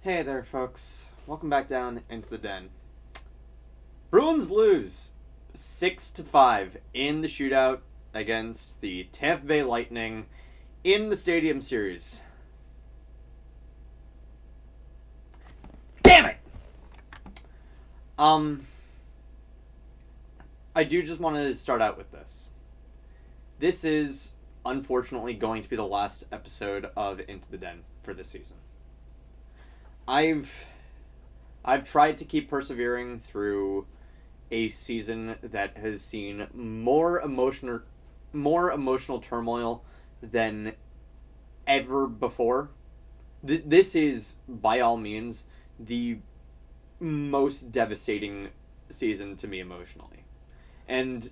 Hey there, folks. Welcome back down into the den. Bruins lose 6-5 in the shootout against the Tampa Bay Lightning in the Stadium Series. Damn it! I do just want to start out with this. This is unfortunately going to be the last episode of Into the Den for this season. I've tried to keep persevering through a season that has seen more emotional turmoil than ever before. This is by all means the most devastating season to me emotionally, and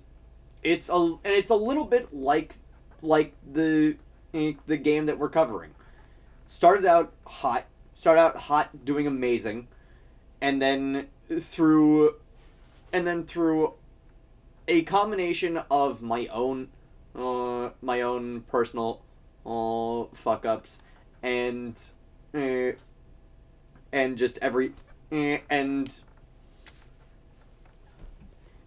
it's a little bit like the game that we're covering. Started out hot, doing amazing, and then through a combination of my own personal fuck ups and just every and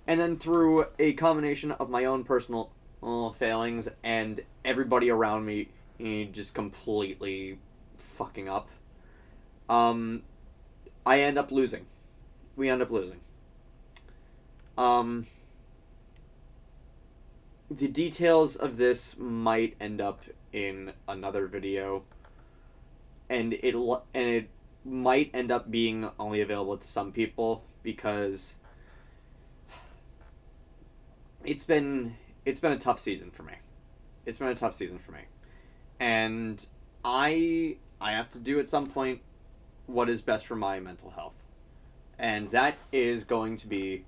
then through a combination of my own personal failings and everybody around me just completely fucking up. I end up losing. We end up losing. The details of this might end up in another video, and it might end up being only available to some people because it's been a tough season for me. It's been a tough season for me, and I have to do at some point what is best for my mental health. And that is going to be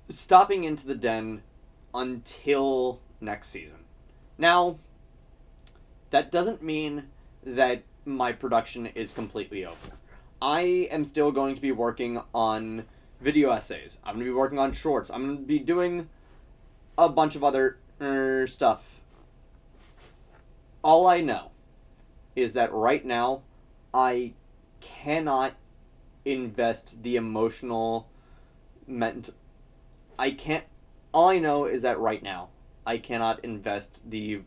stopping Into the Den until next season. Now, that doesn't mean that my production is completely over. I am still going to be working on video essays. I'm going to be working on shorts. I'm going to be doing a bunch of other stuff. All I know is that right now, I cannot invest the emotional all I know is that right now I cannot invest the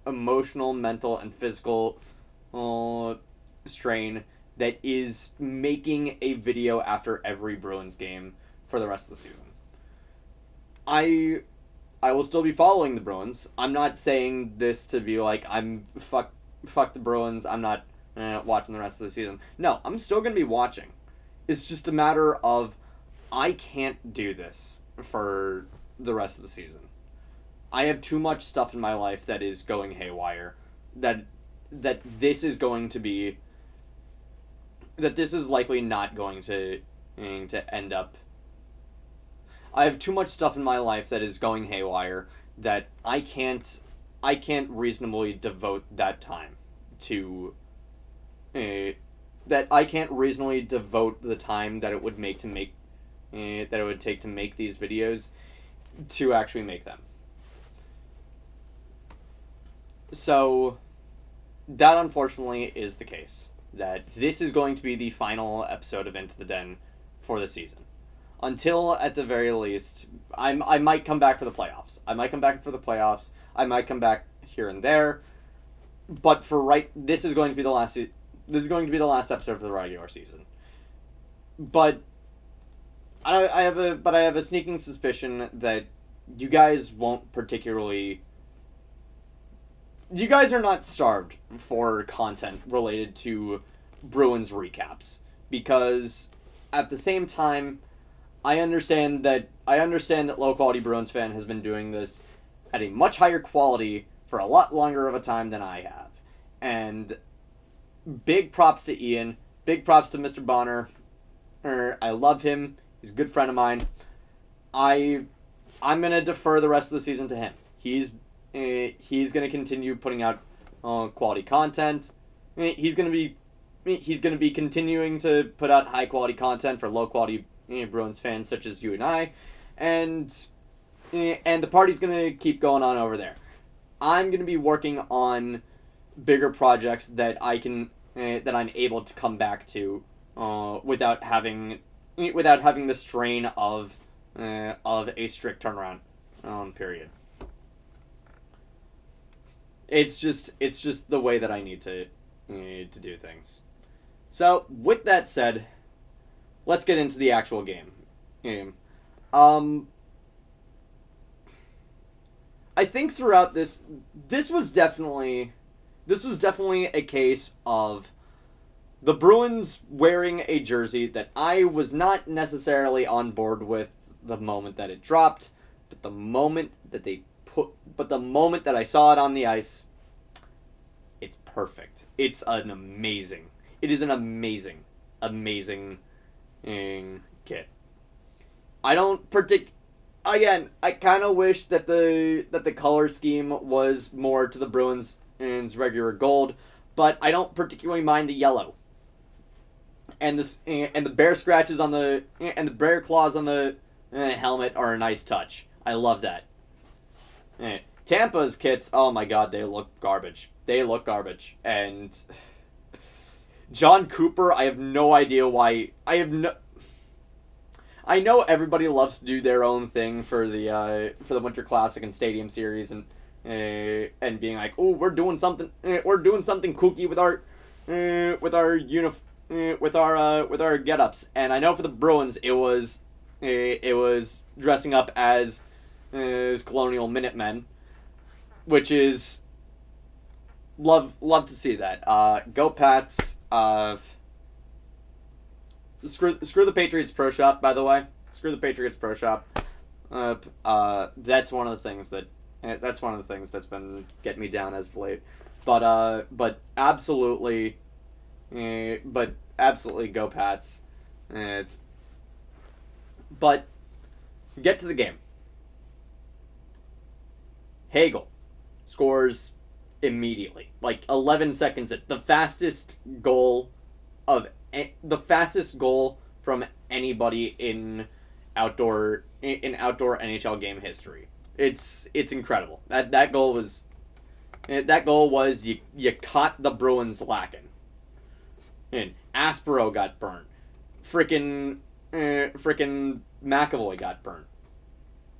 emotional, mental, and physical strain that is making a video after every Bruins game for the rest of the season. I will still be following the Bruins. I'm not saying this to be like I'm fuck the Bruins. I'm not watching the rest of the season. No, I'm still going to be watching. It's just a matter of I can't do this for the rest of the season. I have too much stuff in my life that is going haywire. That this is likely not going to end up. I have too much stuff in my life that is going haywire that I can't reasonably devote that time to. That I can't reasonably devote the time that it would take to make these videos to actually make them. So that unfortunately is the case. That this is going to be the final episode of Into the Den for the season. Until, at the very least, I might come back for the playoffs. I might come back here and there. But this is going to be the last. This is going to be the last episode for the regular season. But I have a sneaking suspicion that you guys won't particularly. You guys are not starved for content related to Bruins recaps, because at the same time, I understand that low quality Bruins fan has been doing this at a much higher quality for a lot longer of a time than I have, and big props to Ian, big props to Mr. Bonner. I love him. He's a good friend of mine. I'm gonna defer the rest of the season to him. He's gonna continue putting out quality content. He's gonna be continuing to put out high quality content for low quality Bruins fans such as you and I, and the party's gonna keep going on over there. I'm gonna be working on bigger projects that I can that I'm able to come back to without having the strain of a strict turnaround period. It's just the way that I need to do things. So with that said, let's get into the actual game. I think throughout this was definitely a case of the Bruins wearing a jersey that I was not necessarily on board with the moment that it dropped, but the moment that I saw it on the ice, it's perfect. It is an amazing, kit. Again, I kind of wish that the color scheme was more to the Bruins' regular gold, but I don't particularly mind the yellow. And the bear scratches on the bear claws on the helmet are a nice touch. I love that. Tampa's kits, oh my god, they look garbage. And John Cooper, I have no idea why. I know everybody loves to do their own thing for the Winter Classic and Stadium Series and being like, oh, we're doing something kooky with our get-ups. And I know for the Bruins it was dressing up as Colonial Minutemen, which is love to see that. Go Pats. Screw the Patriots Pro Shop, by the way. Screw the Patriots Pro Shop. That's one of the things that's been getting me down as of late. But absolutely go Pats. But get to the game. Hagel scores immediately, like 11 seconds. The fastest goal from anybody in outdoor NHL game history. It's incredible. That goal was you caught the Bruins lacking. And Aspero got burnt. Frickin' McAvoy got burnt.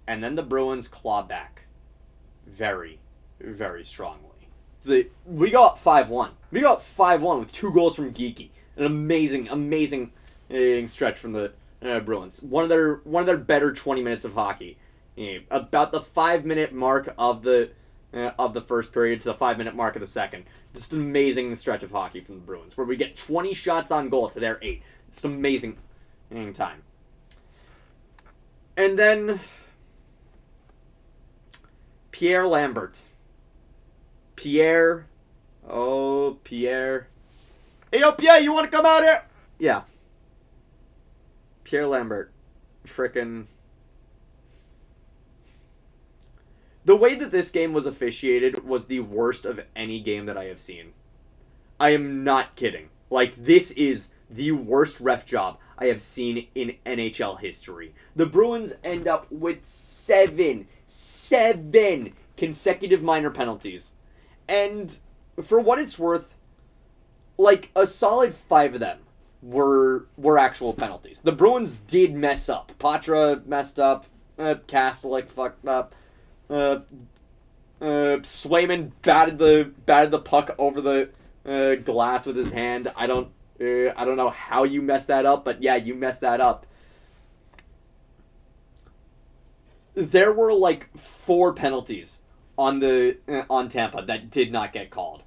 And then the Bruins claw back very, very strongly. We got 5-1. We got 5-1 with 2 goals from Geeky. An amazing stretch from the Bruins. One of their better 20 minutes of hockey. About the 5-minute mark of the first period to the 5-minute mark of the second. Just an amazing stretch of hockey from the Bruins, where we get 20 shots on goal to their 8. It's an amazing time. And then Pierre Lambert. Pierre. Hey, yo, Pierre, you want to come out here? Yeah. Pierre Lambert. Frickin'. The way that this game was officiated was the worst of any game that I have seen. I am not kidding. Like, this is the worst ref job I have seen in NHL history. The Bruins end up with 7 consecutive minor penalties. And for what it's worth, like, a solid 5 of them were actual penalties. The Bruins did mess up. Patra messed up. Kastelik fucked up. Swayman batted the puck over the glass with his hand. I don't know how you messed that up, but yeah, you messed that up. There were like 4 penalties on Tampa that did not get called.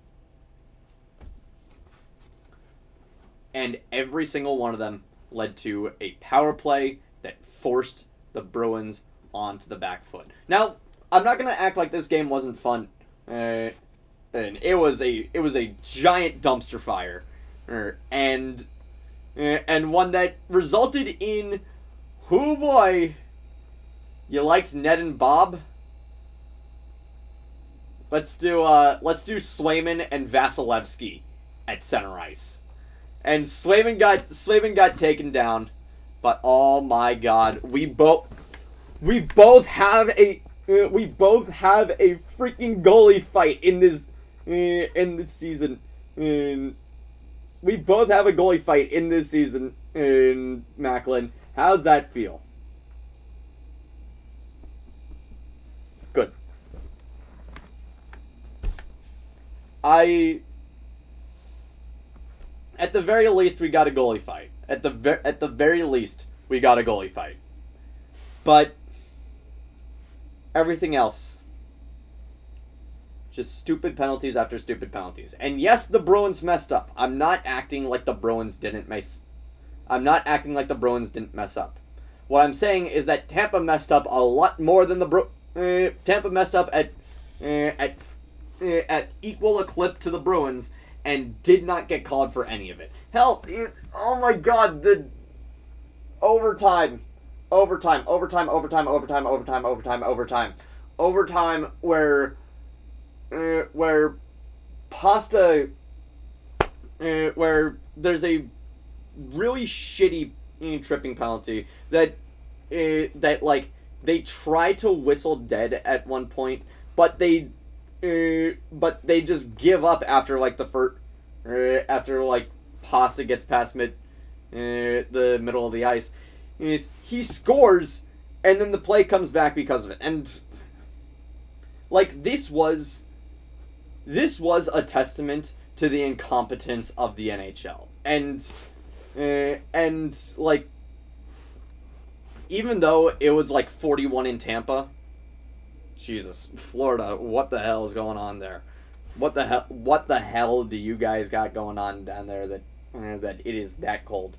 And every single one of them led to a power play that forced the Bruins onto the back foot. Now, I'm not gonna act like this game wasn't fun, and it was a giant dumpster fire, and one that resulted in, oh boy, you liked Ned and Bob? Let's do Swayman and Vasilevsky at center ice. And Swayman got taken down, but oh my god, we both have a freaking goalie fight in this season. we both have a goalie fight in this season in Macklin. How's that feel? Good. At the very least, we got a goalie fight. At the very least, we got a goalie fight. But everything else, just stupid penalties after stupid penalties. And yes, the Bruins messed up. I'm not acting like the Bruins didn't mess up. What I'm saying is that Tampa messed up a lot more than Tampa messed up at equal a clip to the Bruins and did not get called for any of it. Hell, oh my God, the overtime where Pasta, where there's a really shitty tripping penalty that like they try to whistle dead at one point, but they just give up after like the first after like Pasta gets past the middle of the ice. He scores, and then the play comes back because of it. And like this was a testament to the incompetence of the NHL. And like even though it was like 41 in Tampa, Jesus, Florida, what the hell is going on there? What the hell do you guys got going on down there that it is that cold?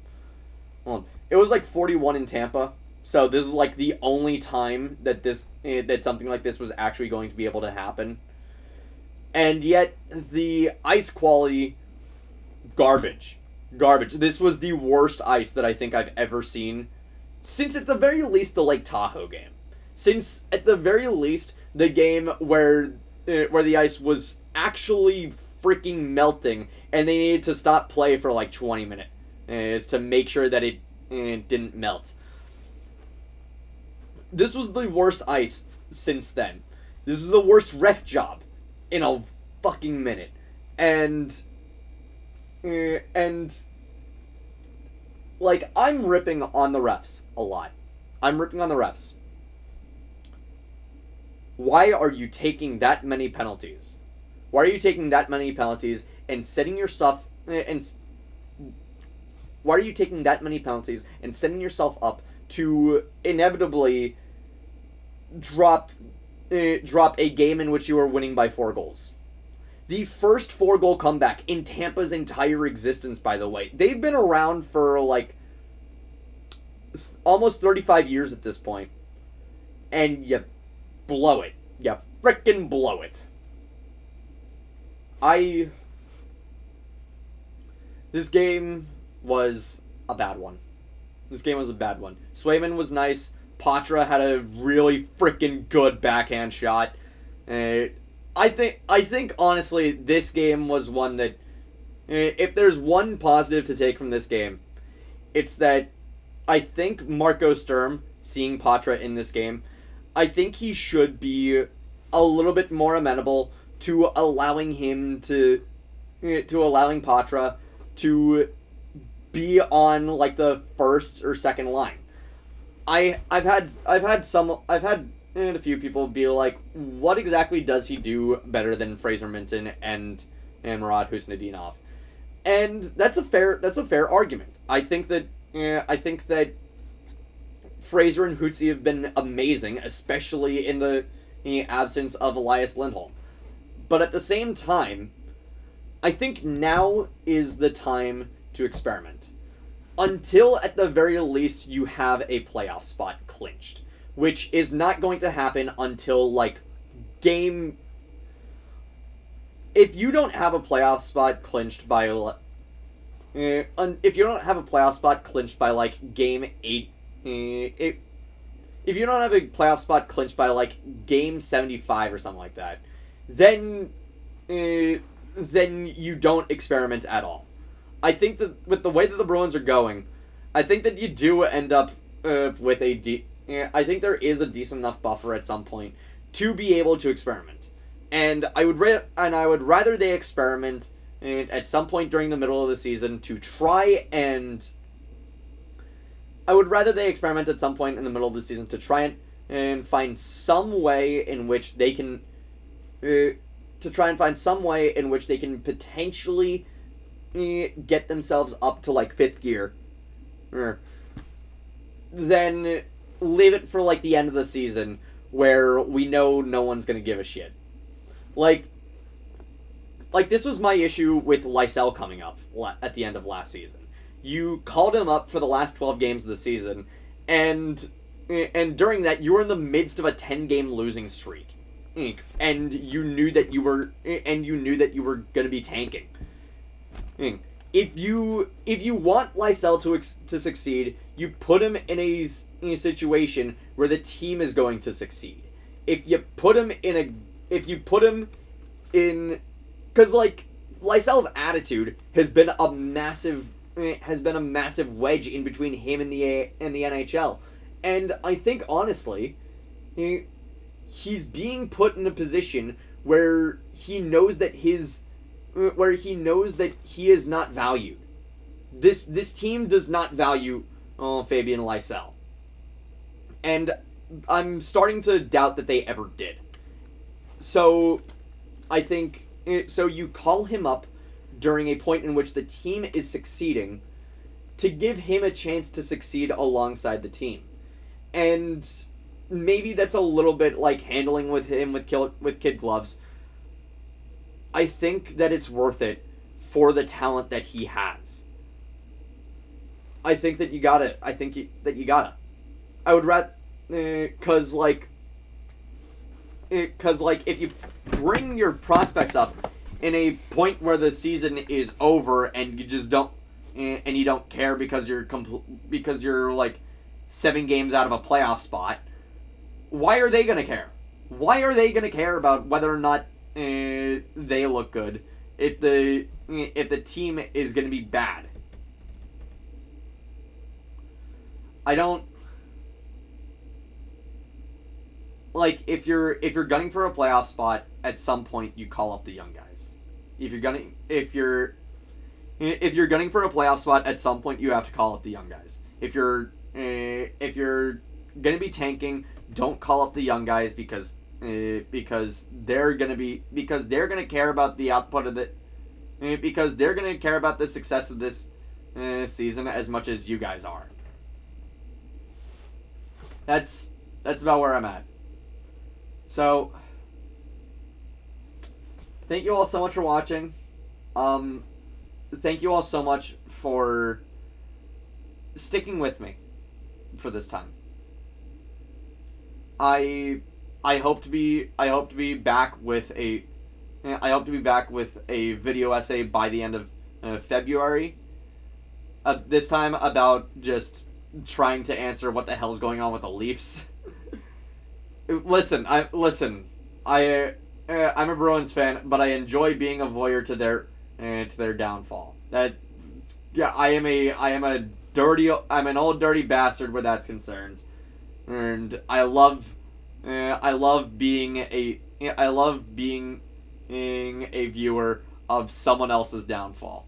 Well, it was like 41 in Tampa, so this is like the only time that that something like this was actually going to be able to happen. And yet the ice quality, garbage. This was the worst ice that I think I've ever seen since at the very least the Lake Tahoe game. Since at the very least the game where the ice was actually freaking melting and they needed to stop play for like 20 minutes to make sure that it didn't melt. This was the worst ice since then. This was the worst ref job in a fucking minute. And like, I'm ripping on the refs a lot. I'm ripping on the refs. Why are you taking that many penalties? Why are you taking that many penalties and setting yourself why are you taking that many penalties and setting yourself up to inevitably drop a game in which you are winning by 4 goals? The first 4-goal comeback in Tampa's entire existence, by the way. They've been around for like almost 35 years at this point. And you blow it. You frickin' blow it. This game was a bad one. Swayman was nice. Patra had a really freaking good backhand shot. I think honestly this game was one that if there's one positive to take from this game, it's that I think Marco Sturm, seeing Patra in this game, I think he should be a little bit more amenable to allowing Patra to be on like the first or second line. I've had a few people be like, what exactly does he do better than Fraser Minton and Murat Husnudinov? And that's a fair argument. I think that Fraser and Hootsie have been amazing, especially in the absence of Elias Lindholm. But at the same time, I think now is the time to experiment. Until at the very least you have a playoff spot clinched, which is not going to happen until like game. If you don't have a playoff spot clinched by like game 8, if you don't have a playoff spot clinched by like game 75 or something like that, then you don't experiment at all. I think that with the way that the Bruins are going, I think that you do end up with I think there is a decent enough buffer at some point to be able to experiment, and I would rather they experiment at some point during the middle of the season to try and. I would rather they experiment at some point in the middle of the season to try and find some way in which they can. To try and find some way in which they can potentially get themselves up to like 5th gear. Then leave it for like the end of the season where we know no one's going to give a shit. Like this was my issue with Lysell coming up at the end of last season. You called him up for the last 12 games of the season, and during that you were in the midst of a 10-game losing streak, and you knew that you were going to be tanking. If you want Lysell to succeed, you put him in a situation where the team is going to succeed. If you put him in, because like Lysell's attitude has been a massive wedge in between him and the NHL, and I think honestly, he's being put in a position where he knows that he is not valued. This team does not value Fabian Lysell, and I'm starting to doubt that they ever did. So I think so. You call him up during a point in which the team is succeeding to give him a chance to succeed alongside the team, and maybe that's a little bit like handling with him with kid gloves. I think that it's worth it for the talent that he has. I think that you gotta. I would rather, cause if you bring your prospects up in a point where the season is over and you just don't, and you don't care because you're like 7 games out of a playoff spot, why are they gonna care? Why are they gonna care about whether or not they look good if the team is gonna be bad? I don't like if you're gunning for a playoff spot. At some point, you call up the young guys. If you're gunning for a playoff spot, at some point you have to call up the young guys. If you're gonna be tanking, don't call up the young guys because they're gonna care about the output of because they're gonna care about the success of this season as much as you guys are. That's about where I'm at. So, thank you all so much for watching. Thank you all so much for sticking with me for this time. I hope to be back with a video essay by the end of February. This time about just trying to answer what the hell's going on with the Leafs. I'm a Bruins fan, but I enjoy being a voyeur to their downfall. I'm an old dirty bastard where that's concerned, and I love being a viewer of someone else's downfall.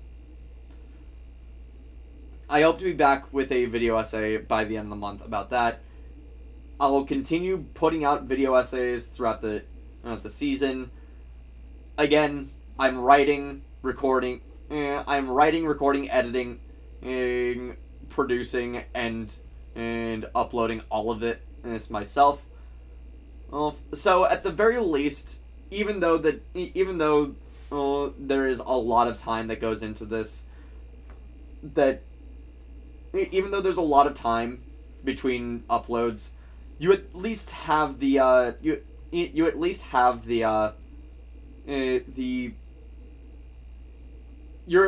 I hope to be back with a video essay by the end of the month about that. I will continue putting out video essays throughout the season. Again, I'm writing, recording, editing, producing, and uploading all of it myself. So at the very least, even though there is a lot of time that goes into this, even though there's a lot of time between uploads, you at least have you're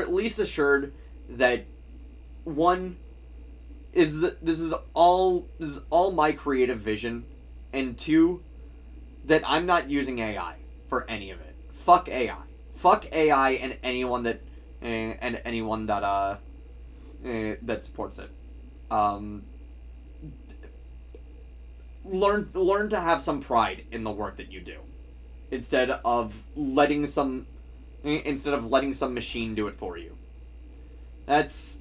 at least assured that this is all my creative vision, and 2, that I'm not using AI for any of it. Fuck AI. Fuck AI and anyone that that supports it. Learn to have some pride in the work that you do, instead of letting some instead of letting some machine do it for you. That's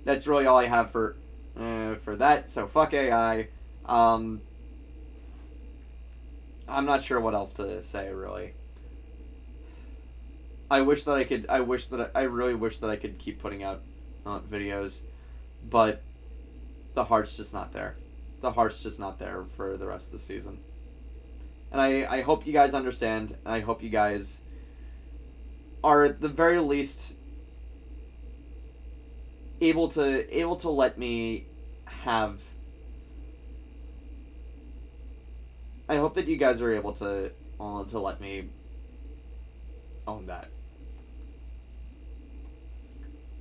really all I have for that. So fuck AI. I'm not sure what else to say really. I really wish that I could keep putting out videos, but the heart's just not there. The heart's just not there for the rest of the season. And I hope you guys understand, and I hope you guys are at the very least able to let me have. I hope that you guys are able to let me own that.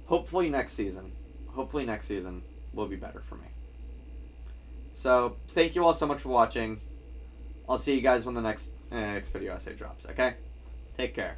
Hopefully next season will be better for me. So thank you all so much for watching. I'll see you guys when the next video essay drops. Okay, take care.